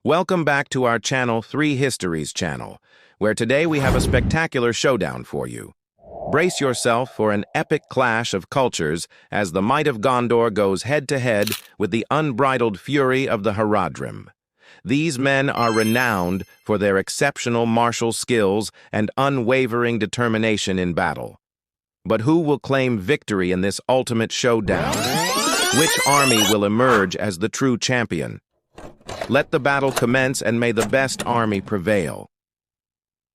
Welcome back to our channel 3 Histories channel, where today we have a spectacular showdown for you. Brace yourself for an epic clash of cultures as the might of Gondor goes head-to-head with the unbridled fury of the Haradrim. These men are renowned for their exceptional martial skills and unwavering determination in battle. But who will claim victory in this ultimate showdown? Which army will emerge as the true champion? Let the battle commence, and may the best army prevail.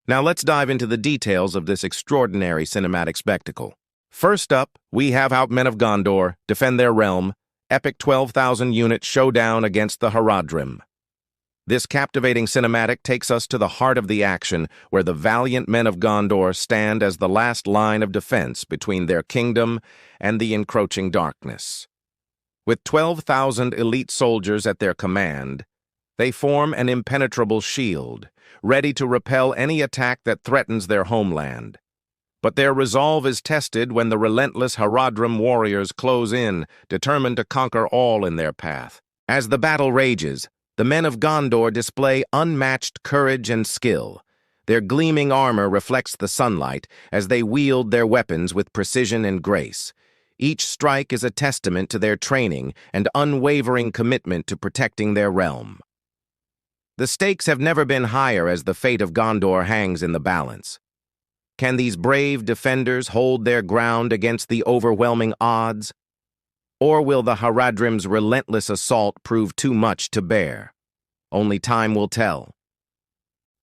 Now let's dive into the details of this extraordinary cinematic spectacle. First up, we have how Men of Gondor defend their realm, epic 12,000-unit showdown against the Haradrim. This captivating cinematic takes us to the heart of the action, where the valiant Men of Gondor stand as the last line of defense between their kingdom and the encroaching darkness. With 12,000 elite soldiers at their command, they form an impenetrable shield, ready to repel any attack that threatens their homeland. But their resolve is tested when the relentless Haradrim warriors close in, determined to conquer all in their path. As the battle rages, the Men of Gondor display unmatched courage and skill. Their gleaming armor reflects the sunlight as they wield their weapons with precision and grace. Each strike is a testament to their training and unwavering commitment to protecting their realm. The stakes have never been higher as the fate of Gondor hangs in the balance. Can these brave defenders hold their ground against the overwhelming odds? Or will the Haradrim's relentless assault prove too much to bear? Only time will tell.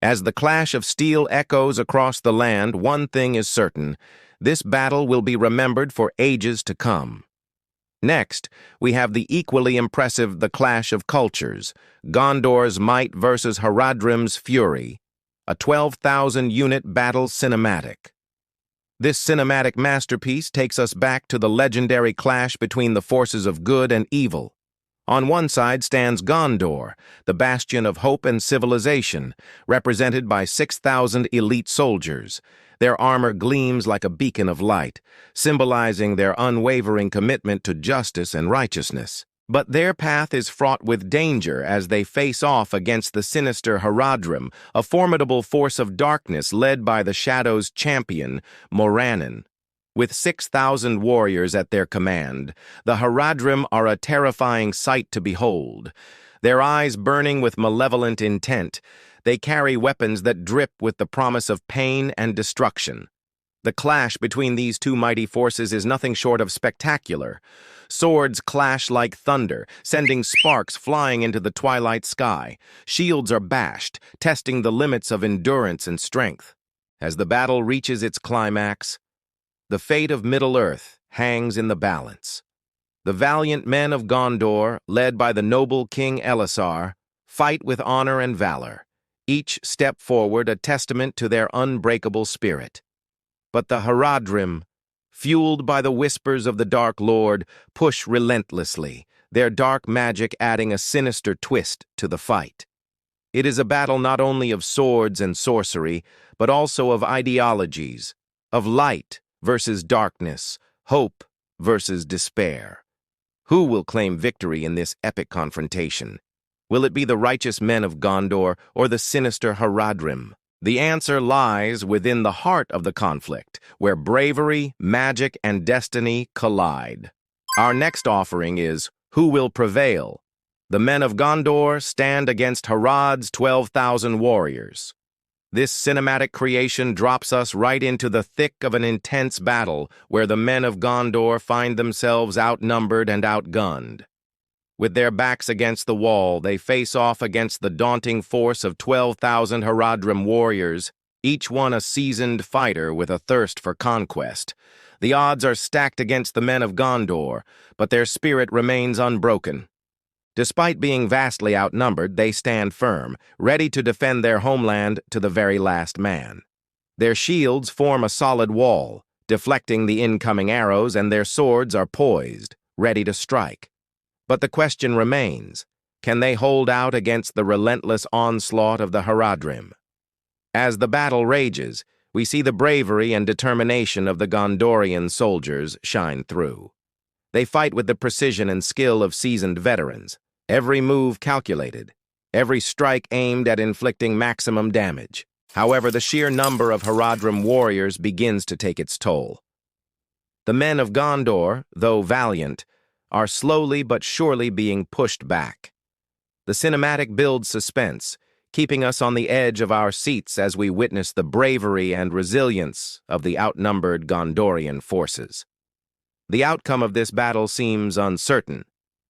As the clash of steel echoes across the land, one thing is certain: this battle will be remembered for ages to come. Next, we have the equally impressive The Clash of Cultures, Gondor's might versus Haradrim's fury, a 12,000-unit battle cinematic. This cinematic masterpiece takes us back to the legendary clash between the forces of good and evil. On one side stands Gondor, the bastion of hope and civilization, represented by 6,000 elite soldiers. Their armor gleams like a beacon of light, symbolizing their unwavering commitment to justice and righteousness. But their path is fraught with danger as they face off against the sinister Haradrim, a formidable force of darkness led by the Shadow's champion, Morannon. With 6,000 warriors at their command, the Haradrim are a terrifying sight to behold. Their eyes burning with malevolent intent, they carry weapons that drip with the promise of pain and destruction. The clash between these two mighty forces is nothing short of spectacular. Swords clash like thunder, sending sparks flying into the twilight sky. Shields are bashed, testing the limits of endurance and strength. As the battle reaches its climax, the fate of Middle-earth hangs in the balance. The valiant Men of Gondor, led by the noble King Elisar, fight with honor and valor, each step forward a testament to their unbreakable spirit. But the Haradrim, fueled by the whispers of the Dark Lord, push relentlessly, their dark magic adding a sinister twist to the fight. It is a battle not only of swords and sorcery, but also of ideologies, of light versus darkness, hope versus despair. Who will claim victory in this epic confrontation? Will it be the righteous Men of Gondor or the sinister Haradrim? The answer lies within the heart of the conflict, where bravery, magic, and destiny collide. Our next offering is Who Will Prevail? The Men of Gondor stand against Harad's 12,000 warriors. This cinematic creation drops us right into the thick of an intense battle where the Men of Gondor find themselves outnumbered and outgunned. With their backs against the wall, they face off against the daunting force of 12,000 Haradrim warriors, each one a seasoned fighter with a thirst for conquest. The odds are stacked against the Men of Gondor, but their spirit remains unbroken. Despite being vastly outnumbered, they stand firm, ready to defend their homeland to the very last man. Their shields form a solid wall, deflecting the incoming arrows, and their swords are poised, ready to strike. But the question remains, can they hold out against the relentless onslaught of the Haradrim? As the battle rages, we see the bravery and determination of the Gondorian soldiers shine through. They fight with the precision and skill of seasoned veterans, every move calculated, every strike aimed at inflicting maximum damage. However, the sheer number of Haradrim warriors begins to take its toll. The men of Gondor, though valiant, are slowly but surely being pushed back. The cinematic builds suspense, keeping us on the edge of our seats as we witness the bravery and resilience of the outnumbered Gondorian forces. The outcome of this battle seems uncertain,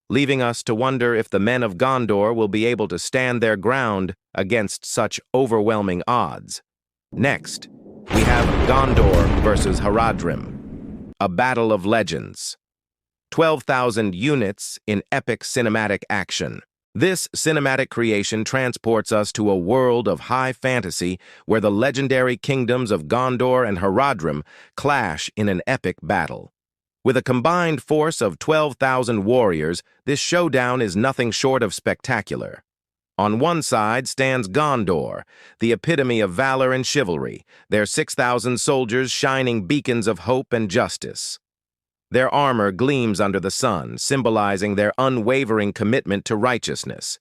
leaving us to wonder if the men of Gondor will be able to stand their ground against such overwhelming odds. Next, we have Gondor versus Haradrim, a battle of legends. 12,000 units in epic cinematic action. This cinematic creation transports us to a world of high fantasy where the legendary kingdoms of Gondor and Haradrim clash in an epic battle. With a combined force of 12,000 warriors, this showdown is nothing short of spectacular. On one side stands Gondor, the epitome of valor and chivalry, their 6,000 soldiers shining beacons of hope and justice. Their armor gleams under the sun, symbolizing their unwavering commitment to righteousness.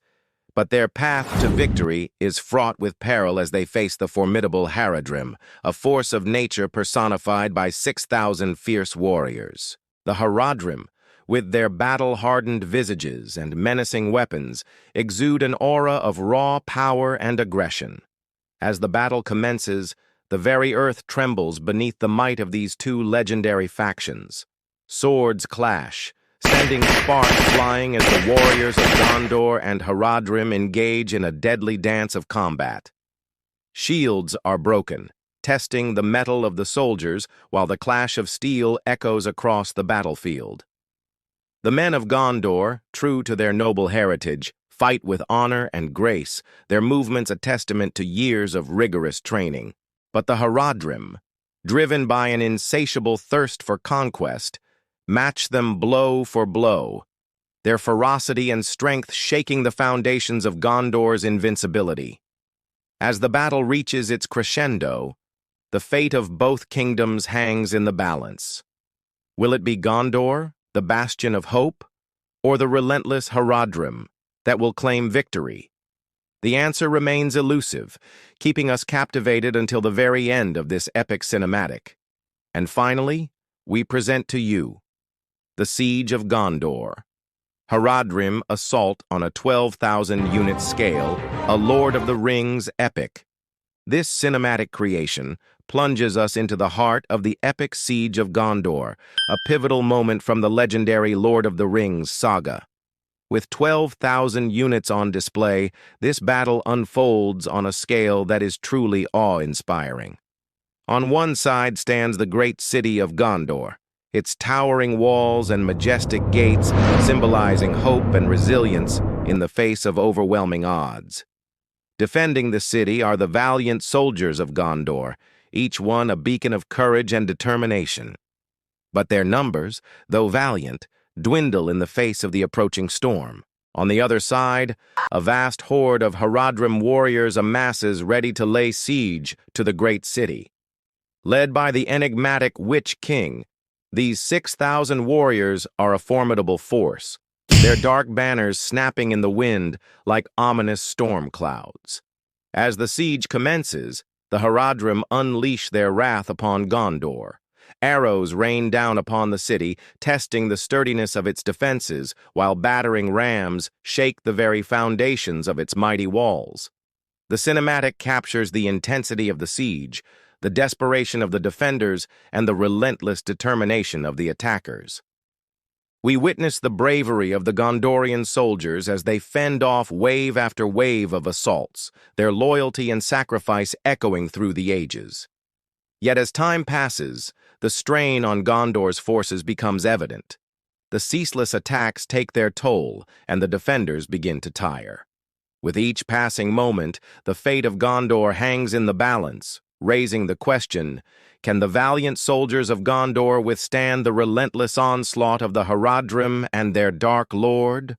But their path to victory is fraught with peril as they face the formidable Haradrim, a force of nature personified by 6,000 fierce warriors. The Haradrim, with their battle-hardened visages and menacing weapons, exude an aura of raw power and aggression. As the battle commences, the very earth trembles beneath the might of these two legendary factions. Swords clash, sending sparks flying as the warriors of Gondor and Haradrim engage in a deadly dance of combat. Shields are broken, testing the mettle of the soldiers while the clash of steel echoes across the battlefield. The men of Gondor, true to their noble heritage, fight with honor and grace, their movements a testament to years of rigorous training. But the Haradrim, driven by an insatiable thirst for conquest, match them blow for blow, their ferocity and strength shaking the foundations of Gondor's invincibility. As the battle reaches its crescendo, the fate of both kingdoms hangs in the balance. Will it be Gondor, the bastion of hope, or the relentless Haradrim that will claim victory? The answer remains elusive, keeping us captivated until the very end of this epic cinematic. And finally, we present to you the Siege of Gondor. Haradrim assault on a 12,000-unit scale, a Lord of the Rings epic. This cinematic creation plunges us into the heart of the epic Siege of Gondor, a pivotal moment from the legendary Lord of the Rings saga. With 12,000 units on display, this battle unfolds on a scale that is truly awe-inspiring. On one side stands the great city of Gondor, its towering walls and majestic gates symbolizing hope and resilience in the face of overwhelming odds. Defending the city are the valiant soldiers of Gondor, each one a beacon of courage and determination. But their numbers, though valiant, dwindle in the face of the approaching storm. On the other side, a vast horde of Haradrim warriors amasses ready to lay siege to the great city. Led by the enigmatic Witch King, these 6,000 warriors are a formidable force, their dark banners snapping in the wind like ominous storm clouds. As the siege commences, the Haradrim unleash their wrath upon Gondor. Arrows rain down upon the city, testing the sturdiness of its defenses, while battering rams shake the very foundations of its mighty walls. The cinematic captures the intensity of the siege, the desperation of the defenders, and the relentless determination of the attackers. We witness the bravery of the Gondorian soldiers as they fend off wave after wave of assaults, their loyalty and sacrifice echoing through the ages. Yet as time passes, the strain on Gondor's forces becomes evident. The ceaseless attacks take their toll, and the defenders begin to tire. With each passing moment, the fate of Gondor hangs in the balance, raising the question, can the valiant soldiers of Gondor withstand the relentless onslaught of the Haradrim and their dark lord?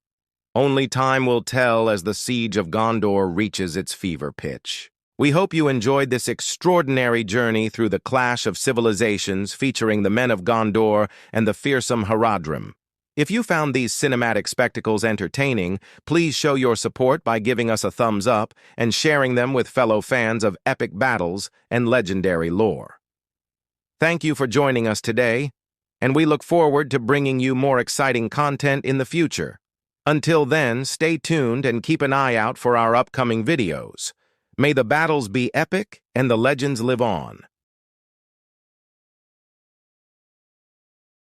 Only time will tell as the siege of Gondor reaches its fever pitch. We hope you enjoyed this extraordinary journey through the clash of civilizations featuring the men of Gondor and the fearsome Haradrim. If you found these cinematic spectacles entertaining, please show your support by giving us a thumbs up and sharing them with fellow fans of epic battles and legendary lore. Thank you for joining us today, and we look forward to bringing you more exciting content in the future. Until then, stay tuned and keep an eye out for our upcoming videos. May the battles be epic and the legends live on.